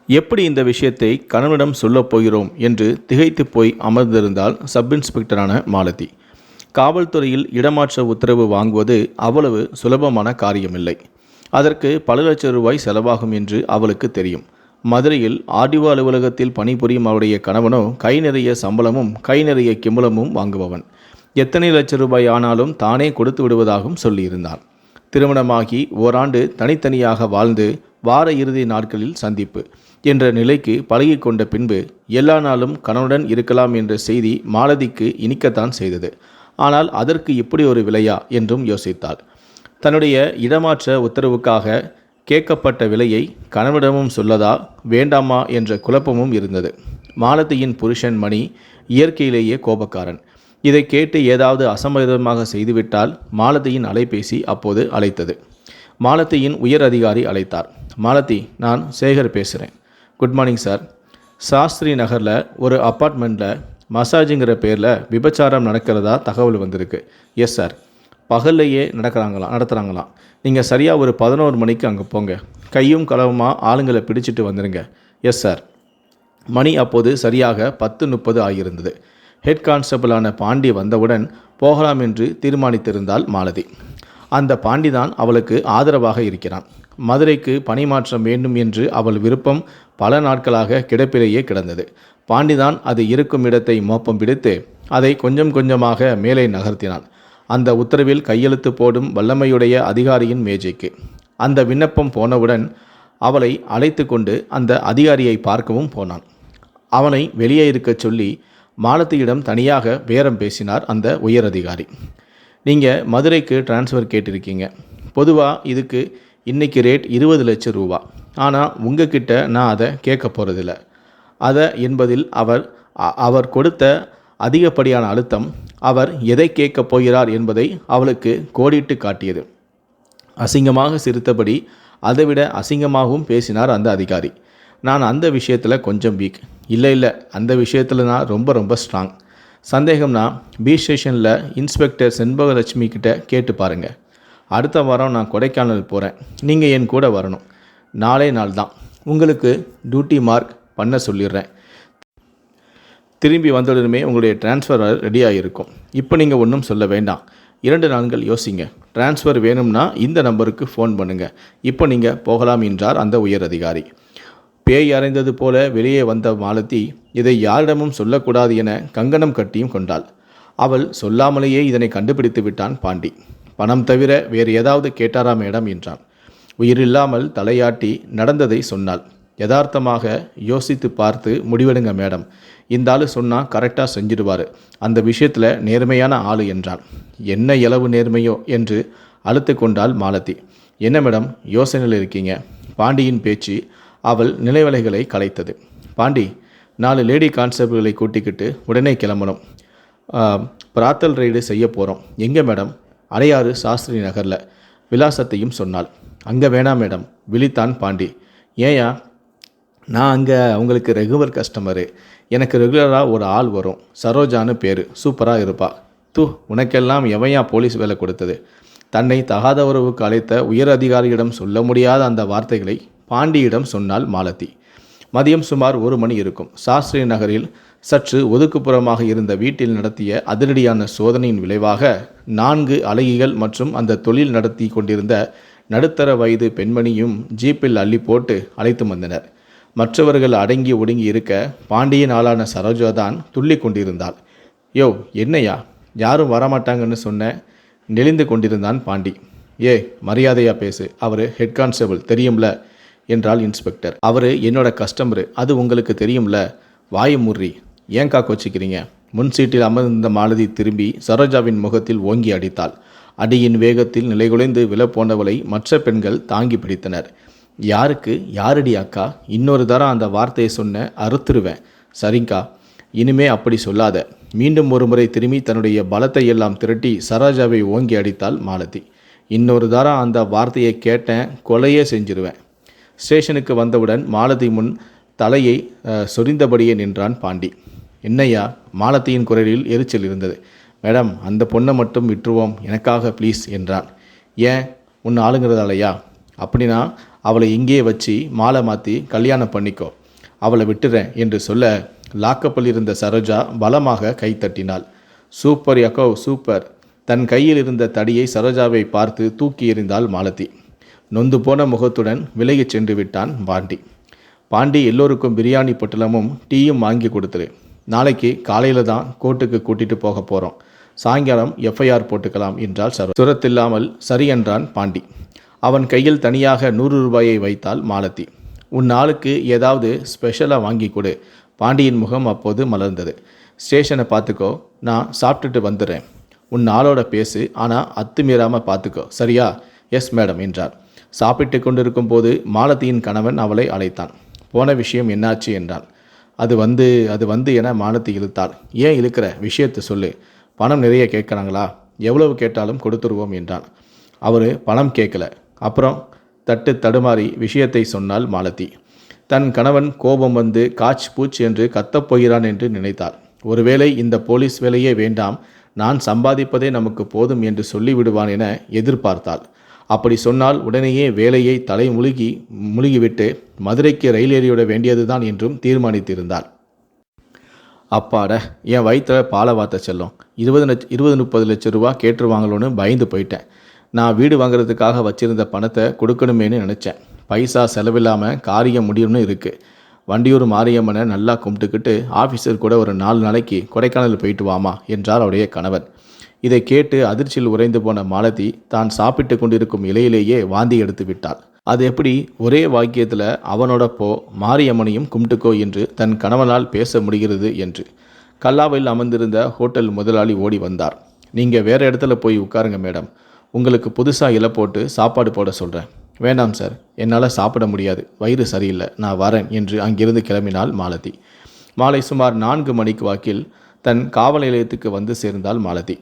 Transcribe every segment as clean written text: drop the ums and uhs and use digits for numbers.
எப்படி இந்த விஷயத்தை கணவனிடம் சொல்லப் போகிறோம் என்று திகைத்து போய் அமர்ந்திருந்தால் சப் இன்ஸ்பெக்டரான மாலதி. காவல்துறையில் இடமாற்ற உத்தரவு வாங்குவது அவ்வளவு சுலபமான காரியமில்லை. அதற்கு பல லட்சம் ரூபாய் செலவாகும் என்று அவளுக்கு தெரியும். மதுரையில் ஆர்டிஓ அலுவலகத்தில் பணிபுரியும் அவருடைய கணவனோ கை நிறைய சம்பளமும் கை நிறைய கிம்பளமும் வாங்குபவன். எத்தனை லட்சம் ரூபாய் ஆனாலும் தானே கொடுத்து விடுவதாகவும் சொல்லியிருந்தான். திருமணமாகி ஓராண்டு தனித்தனியாக வாழ்ந்து வார இறுதி நாட்களில் சந்திப்பு என்ற நிலைக்கு பழகி கொண்ட பின்பு எல்லா நாளும் கணவனுடன் இருக்கலாம் என்ற செய்தி மாலதிக்கு இனிக்கத்தான் செய்தது. ஆனால் அதற்கு இப்படி ஒரு விலையா என்றும் யோசித்தாள். தன்னுடைய இடமாற்ற உத்தரவுக்காக கேட்கப்பட்ட விலையை கணவனிடமும் சொல்லதா வேண்டாமா என்ற குழப்பமும் இருந்தது. மாலதியின் புருஷன் மணி இயற்கையிலேயே கோபக்காரன். இதை கேட்டு ஏதாவது அசம்பாவிதமாக செய்துவிட்டால் மாலதியின் அலைபேசி அப்போது அழைத்தது. மாலதியின் உயர் அதிகாரி அழைத்தார். மாலதி, நான் சேகர் பேசுகிறேன். Good morning sir. சாஸ்திரி நகரில் ஒரு அப்பார்ட்மெண்ட்டில் மசாஜுங்கிற பேரில் விபச்சாரம் நடக்கிறதா தகவல் வந்திருக்கு. Yes sir. பகல்லையே நடத்துகிறாங்களாம். நீங்கள் சரியாக ஒரு 11 மணிக்கு அங்கே போங்க. கையும் களவுமாக ஆளுங்களை பிடிச்சிட்டு வந்துடுங்க. Yes sir. மணி அப்போது சரியாக 10:30 ஆகியிருந்தது. ஹெட் கான்ஸ்டபிளான பாண்டி வந்தவுடன் போகலாம் என்று தீர்மானித்திருந்தாள் மாலதி. அந்த பாண்டிதான் அவளுக்கு ஆதரவாக இருக்கிறான். மதுரைக்கு பணிமாற்றம் வேண்டும் என்று அவள் விருப்பம் பல நாட்களாக கிடப்பிலேயே கிடந்தது. பாண்டிதான் அது இருக்கும் இடத்தை மோப்பம் பிடித்து அதை கொஞ்சம் கொஞ்சமாக மேலே நகர்த்தினான். அந்த உத்தரவில் கையெழுத்து போடும் வல்லமையுடைய அதிகாரியின் மேஜைக்கு. அந்த விண்ணப்பம் போனவுடன் அவளை அழைத்து கொண்டு அந்த அதிகாரியை பார்க்கவும் போனான். அவனை வெளியே இருக்கச் சொல்லி மாலதியிடம் தனியாக பேரம் பேசினார் அந்த உயர் அதிகாரி. நீங்கள் மதுரைக்கு டிரான்ஸ்ஃபர் கேட்டிருக்கீங்க. பொதுவாக இதுக்கு இன்றைக்கி ரேட் 20 லட்சம் ரூபா. ஆனால் உங்ககிட்ட நான் அதை கேட்க போகிறதில்ல. அதை என்பதில் அவர் கொடுத்த அதிகப்படியான அழுத்தம் அவர் எதை கேட்கப் போகிறார் என்பதை அவளுக்கு கோடிட்டு காட்டியது. அசிங்கமாக சிரித்தபடி அதைவிட அசிங்கமாகவும் பேசினார் அந்த அதிகாரி. நான் அந்த விஷயத்தில் கொஞ்சம் வீக். இல்லை அந்த விஷயத்தில் நான் ரொம்ப ஸ்ட்ராங். சந்தேகம்னா பி ஸ்டேஷனில் இன்ஸ்பெக்டர் செண்பகலட்சுமி கிட்ட கேட்டு பாருங்கள். அடுத்த வாரம் நான் கொடைக்கானல் போகிறேன். நீங்கள் என் கூட வரணும். நாளே நாள் தான் உங்களுக்கு டியூட்டி மார்க் பண்ண சொல்லிடுறேன். திரும்பி வந்தவுடனே உங்களுடைய டிரான்ஸ்ஃபர் ரெடியாக இருக்கும். இப்போ நீங்கள் ஒன்றும் சொல்ல வேண்டாம். 2 நாட்கள் யோசிங்க. டிரான்ஸ்ஃபர் வேணும்னா இந்த நம்பருக்கு ஃபோன் பண்ணுங்கள். இப்போ நீங்கள் போகலாம் என்றார் அந்த உயர் அதிகாரி. பேய் அறைந்தது போல வெளியே வந்த மாலதி இதை யாரிடமும் சொல்லக்கூடாது என கங்கணம் கட்டியும் கொண்டாள். அவள் சொல்லாமலேயே இதனை கண்டுபிடித்து விட்டான் பாண்டி. பணம் தவிர வேறு ஏதாவது கேட்டாரா மேடம் என்றான். உயிரில்லாமல் தலையாட்டி நடந்ததை சொன்னாள். யதார்த்தமாக யோசித்து பார்த்து முடிவெடுங்க மேடம். இந்த ஆள் சொன்னால் கரெக்டாக செஞ்சிடுவார். அந்த விஷயத்தில் நேர்மையான ஆள் என்றான். என்ன எளவு நேர்மையோ என்று அழுத்து கொண்டாள் மாலதி. என்ன மேடம் யோசனையில் இருக்கீங்க? பாண்டியின் பேச்சு அவள் நிலைவலைகளை கலைத்தது. பாண்டி, 4 லேடி கான்ஸ்டபிள்களை கூட்டிக்கிட்டு உடனே கிளம்பணும். பிராத்தல் ரைடு செய்ய போகிறோம். எங்கே மேடம்? அடையாறு சாஸ்திரி நகரில். விலாசத்தையும் சொன்னாள். அங்கே வேணாம் மேடம் விழித்தான் பாண்டி. ஏயா? நான் அங்கே அவங்களுக்கு ரெகுலர் கஸ்டமரு. எனக்கு ரெகுலராக ஒரு ஆள் வரும். சரோஜான்னு பேர். சூப்பராக இருப்பா. உனக்கெல்லாம் எவையா போலீஸ் வேலை கொடுத்தது? தன்னை தகாத உறவுக்கு அழைத்த உயர் அதிகாரியிடம் சொல்ல முடியாத அந்த வார்த்தைகளை பாண்டியிடம் சொன்னாள் மாலதி. மதியம் சுமார் 1 மணி இருக்கும். சாஸ்திரி நகரில் சற்று ஒதுக்குப்புறமாக இருந்த வீட்டில் நடத்திய அதிரடியான சோதனையின் விளைவாக 4 அழகிகள் மற்றும் அந்த தொழில் நடத்தி கொண்டிருந்த நடுத்தர வயது பெண்மணியும் ஜீப்பில் அள்ளி போட்டு அழைத்து வந்தனர். மற்றவர்கள் அடங்கி ஒடுங்கி இருக்க பாண்டியின் ஆளான சரோஜாதான் துள்ளி கொண்டிருந்தாள். யோ என்னையா, யாரும் வரமாட்டாங்கன்னு சொன்ன நெளிந்து கொண்டிருந்தான் பாண்டி. மரியாதையாக பேசு. அவர் ஹெட் கான்ஸ்டபிள் தெரியும்ல என்றாள் இன்ஸ்பெக்டர். அவர் என்னோட கஸ்டமரு, அது உங்களுக்கு தெரியும்ல. வாயை மூர்றி. ஏன் கொச்சிக்கிறீங்க? முன் சீட்டில் அமர்ந்த மாலதி திரும்பி சரோஜாவின் முகத்தில் ஓங்கி அடித்தாள். அடியின் வேகத்தில் நிலைகுலைந்து விழப்போனவளை மற்ற பெண்கள் தாங்கி பிடித்தனர். யாரடி அக்கா? இன்னொரு தரம் அந்த வார்த்தையை சொன்ன அறுத்துருவேன். சரிங்கா, இனிமே அப்படி சொல்லாத. மீண்டும் ஒரு முறை திரும்பி தன்னுடைய பலத்தை எல்லாம் திரட்டி சரோஜாவை ஓங்கி அடித்தாள் மாலதி. இன்னொரு தரம் அந்த வார்த்தையை கேட்டேன், கொலையே செஞ்சிருவேன். ஸ்டேஷனுக்கு வந்தவுடன் மாலதி முன் தலையை சொரிந்தபடியே நின்றான் பாண்டி. என்னையா? மாலதியின் குரலில் எரிச்சல் இருந்தது. மேடம், அந்த பொண்ணை மட்டும் விட்டுருவோம், எனக்காக ப்ளீஸ் என்றான். ஏன்? உன்னை ஆளுங்கிறதாலையா? அப்படின்னா அவளை இங்கே வச்சு மாலை மாற்றி கல்யாணம் பண்ணிக்கோ, அவளை விட்டுறேன் என்று சொல்ல லாக்கப்பில் இருந்த சரோஜா பலமாக கைத்தட்டினாள். Super யக்கோ super. தன் கையில் இருந்த தடியை சரோஜாவை பார்த்து தூக்கி எறிந்தாள் மாலதி. நொந்து போன முகத்துடன் விலகிச் சென்று விட்டான் பாண்டி. பாண்டி எல்லோருக்கும் பிரியாணி பொட்டலமும் டீயும் வாங்கி கொடுத்துரு. நாளைக்கு காலையில் தான் கோர்ட்டுக்கு கூட்டிகிட்டு போக போகிறோம். சாயங்காலம் எஃப்ஐஆர் போட்டுக்கலாம் என்றால் சுரத்தில்லாமல் சரி என்றான் பாண்டி. அவன் கையில் தனியாக 100 ரூபாயை வைத்தாள் மாலதி. உன் ஆளுக்கு ஏதாவது ஸ்பெஷலாக வாங்கி கொடு. பாண்டியின் முகம் அப்போது மலர்ந்தது. ஸ்டேஷனை பார்த்துக்கோ, நான் சாப்பிட்டுட்டு வந்துடுறேன். உன் ஆளோட பேசு, ஆனால் அத்துமீறாமல் பார்த்துக்கோ, சரியா? எஸ் மேடம் என்றார். சாப்பிட்டு கொண்டிருக்கும் போது மாலதியின் கணவன் அவளை அழைத்தான். போன விஷயம் என்னாச்சு என்றான். அது வந்து என மாலதி இழுத்தாள். ஏன் இழுக்கிற? விஷயத்தை சொல்லு. பணம் நிறைய கேட்குறாங்களா? எவ்வளவு கேட்டாலும் கொடுத்துருவோம் என்றான். அவர் பணம் கேட்கல. அப்புறம் தட்டு தடுமாறி விஷயத்தை சொன்னாள் மாலதி. தன் கணவன் கோபம் வந்து காச் பூச் என்று கத்தப்போகிறான் என்று நினைத்தாள். ஒருவேளை இந்த போலீஸ் வேலையே வேண்டாம், நான் சம்பாதிப்பதே நமக்கு போதும் என்று சொல்லிவிடுவான் என எதிர்பார்த்தாள். அப்படி சொன்னால் உடனேயே வேலையை முழுகிவிட்டு மதுரைக்கு ரயில் ஏறிவிட வேண்டியதுதான் என்றும் தீர்மானித்திருந்தாள். அப்பாட, என் வயிற்றில் பாலை வாத்த செல்லும். 20-30 லட்சம் ரூபா கேட்டுருவாங்களோன்னு பயந்து போயிட்டேன். நான் வீடு வாங்குறதுக்காக வச்சிருந்த பணத்தை கொடுக்கணுமேனு நினச்சேன். பைசா செலவில்லாமல் காரியம் முடியும்னு இருக்குது. வண்டியூர் மாரியம்மனை நல்லா கும்பிட்டுக்கிட்டு ஆஃபீஸர் கூட ஒரு 4 நாளைக்கு கொடைக்கானல் போயிட்டு வாமா என்றார் அவருடைய கணவன். இதை கேட்டு அதிர்ச்சியில் உறைந்து போன மாலதி தான் சாப்பிட்டு கொண்டிருக்கும் இலையிலேயே வாந்தி எடுத்து விட்டாள். அது எப்படி ஒரே வாக்கியத்தில் அவனோட போ, மாரியம்மனையும் கும்பிட்டுக்கோ என்று தன் கணவனால் பேச முடிகிறது என்று. கல்லாவில் அமர்ந்திருந்த ஹோட்டல் முதலாளி ஓடி வந்தார். நீங்கள் வேறு இடத்துல போய் உட்காருங்க மேடம், உங்களுக்கு புதுசாக இலை போட்டு சாப்பாடு போட சொல்கிறேன். வேண்டாம் சார், என்னால் சாப்பிட முடியாது, வயிறு சரியில்லை, நான் வரேன் என்று அங்கிருந்து கிளம்பினாள் மாலதி. மாலை சுமார் 4 மணிக்கு வாக்கில் தன் காவல் நிலையத்துக்கு வந்து சேர்ந்தாள் மாலதி.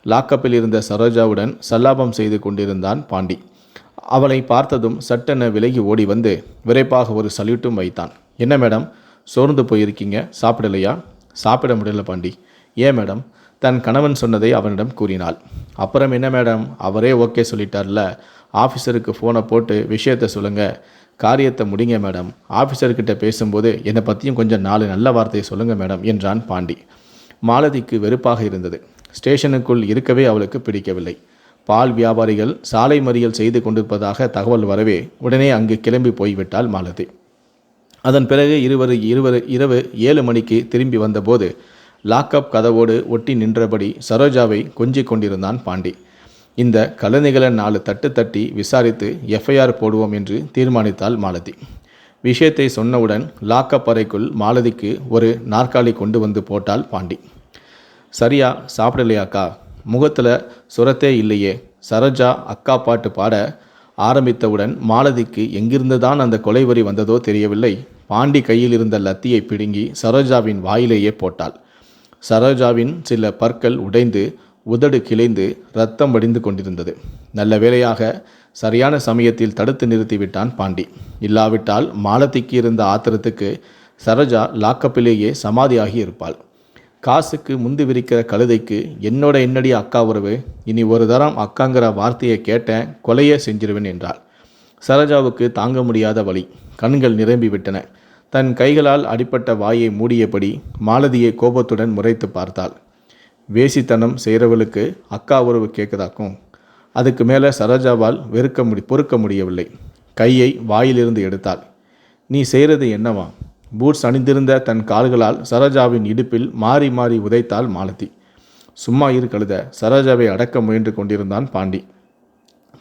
லாக்கப்பில் இருந்த சரோஜாவுடன் சல்லாபம் செய்து கொண்டிருந்தான் பாண்டி. அவளை பார்த்ததும் சட்டென விலகி ஓடி வந்து விரைப்பாக ஒரு சல்யூட்டும் வைத்தான். என்ன மேடம், சோர்ந்து போயிருக்கீங்க, சாப்பிடலையா? சாப்பிட முடியல பாண்டி. ஏன் மேடம்? தன் கணவன் சொன்னதை அவனிடம் கூறினாள். அப்புறம் என்ன மேடம், அவரே ஓகே சொல்லிட்டார்ல. ஆஃபீஸருக்கு ஃபோனை போட்டு விஷயத்தை சொல்லுங்கள், காரியத்தை முடிங்க மேடம். ஆஃபீஸர்கிட்ட பேசும்போது என்னை பற்றியும் கொஞ்சம் 4 நல்ல வார்த்தையை சொல்லுங்கள் மேடம் என்றான் பாண்டி. மாலதிக்கு வெறுப்பாக இருந்தது. ஸ்டேஷனுக்குள் இருக்கவே அவளுக்கு பிடிக்கவில்லை. பால் வியாபாரிகள் சாலை மறியல் செய்து கொண்டிருப்பதாக தகவல் வரவே உடனே அங்கு கிளம்பி போய்விட்டாள் மாலதி. அதன் பிறகு இரவு 7 மணிக்கு திரும்பி வந்தபோது லாக்அப் கதவோடு ஒட்டி நின்றபடி சரோஜாவை கொஞ்சிக் கொண்டிருந்தான் பாண்டி. இந்த கலனிகளை 4 தட்டு தட்டி விசாரித்து எஃப்ஐஆர் போடுவோம் என்று தீர்மானித்தாள் மாலதி. விஷயத்தை சொன்னவுடன் லாக்அப் அறைக்குள் மாலதிக்கு ஒரு நாற்காலி கொண்டு வந்து போட்டாள் பாண்டி. சரியா சாப்பிடலையாக்கா? முகத்தில் சுரத்தே இல்லையே. சரோஜா அக்கா பாட்டு பாட ஆரம்பித்தவுடன் மாலதிக்கு எங்கிருந்துதான் அந்த கொலைவரி வந்ததோ தெரியவில்லை. பாண்டி கையில் இருந்த லத்தியை பிடுங்கி சரோஜாவின் வாயிலேயே போட்டாள். சரோஜாவின் சில பற்கள் உடைந்து உதடு கிளைந்து இரத்தம் வடிந்து கொண்டிருந்தது. நல்ல வேளையாக சரியான சமயத்தில் தடுத்து நிறுத்திவிட்டான் பாண்டி. இல்லாவிட்டால் மாலதிக்கு இருந்த ஆத்திரத்துக்கு சரோஜா லாக்கப்பிலேயே சமாதியாகி இருப்பாள். காசுக்கு முந்து விரிக்கிற கழுதைக்கு என்னடி அக்கா உறவு, இனி ஒரு தரம் அக்காங்கிற வார்த்தையை கேட்டேன், கொலையே செஞ்சிருவேன் என்றாள். சரோஜாவுக்கு தாங்க முடியாத வலி, கண்கள் நிரம்பி விட்டன. தன் கைகளால் அடிப்பட்ட வாயை மூடியபடி மாலதியை கோபத்துடன் முறைத்து பார்த்தாள். வேசித்தனம் செய்கிறவளுக்கு அக்கா உறவு கேட்குதாக்கும். அதுக்கு மேலே சரோஜாவால் பொறுக்க முடியவில்லை. கையை வாயிலிருந்து எடுத்தாள். நீ செய்கிறது என்னவா? பூட்ஸ் அணிந்திருந்த தன் கால்களால் சரோஜாவின் இடுப்பில் மாறி மாறி உதைத்தாள் மாலதி. சும்மா இரு கழுத. சரோஜாவை அடக்க முயன்று கொண்டிருந்தான் பாண்டி.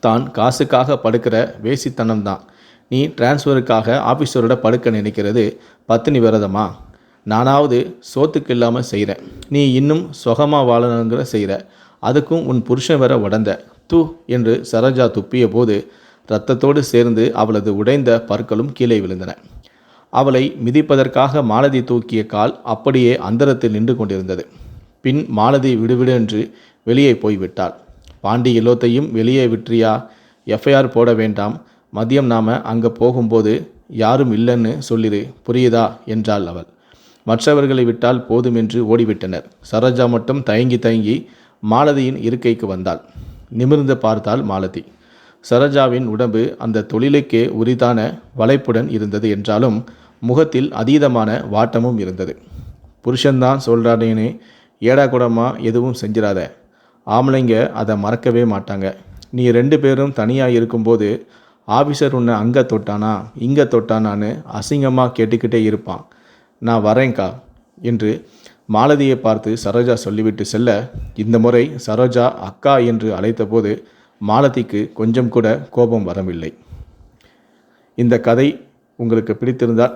தான் காசுக்காக படுக்கிற வேசித்தனம்தான். நீ டிரான்ஸ்ஃபருக்காக ஆஃபீஸரோட படுக்க நினைக்கிறது பத்தினி விரதமா? நானாவது சோத்துக்கு இல்லாமல் செய்கிறேன், நீ இன்னும் சொகமாக வாழணுங்கிற செய்கிற. அதுக்கும் உன் புருஷன் வர உடந்த தூ என்று சரோஜா துப்பிய போது இரத்தத்தோடு சேர்ந்து அவளது உடைந்த பற்களும் கீழே விழுந்தன. அவளை மிதிப்பதற்காக மாலதி தூக்கிய கால் அப்படியே அந்தரத்தில் நின்று கொண்டிருந்தது. பின் மாலதி விடுவிடு என்று வெளியே போய்விட்டாள். பாண்டி எல்லோத்தையும் வெளியே விட்டுறியா? எஃப்ஐஆர் போட வேண்டாம், மதியம் நாம் அங்கே போகும்போது யாரும் இல்லைன்னு சொல்லிடு, புரியுதா என்றாள் அவள். மற்றவர்களை விட்டால் போதுமென்று ஓடிவிட்டனர். சரோஜா மட்டும் தயங்கி மாலதியின் இருக்கைக்கு வந்தாள். நிமிர்ந்து பார்த்தாள் மாலதி. சரோஜாவின் உடம்பு அந்த தொழிலுக்கே உரிதான வளைப்புடன் இருந்தது என்றாலும் முகத்தில் அதீதமான வாட்டமும் இருந்தது. புருஷன்தான் சொல்கிறானேன்னு ஏடா கூடமாக எதுவும் செஞ்சிடாத. ஆம்பளைங்க அதை மறக்கவே மாட்டாங்க. நீ 2 பேரும் தனியாக இருக்கும்போது ஆஃபீஸர் உன்னை அங்கே தொட்டானா இங்கே தொட்டானான்னு அசிங்கமாக கேட்டுக்கிட்டே இருப்பான். நான் வரேன்க்கா என்று மாலதியை பார்த்து சரோஜா சொல்லிவிட்டு செல்ல, இந்த முறை சரோஜா அக்கா என்று அழைத்தபோது மாலதிக்கு கொஞ்சம் கூட கோபம் வரவில்லை. இந்த கதை உங்களுக்கு பிடித்திருந்தால்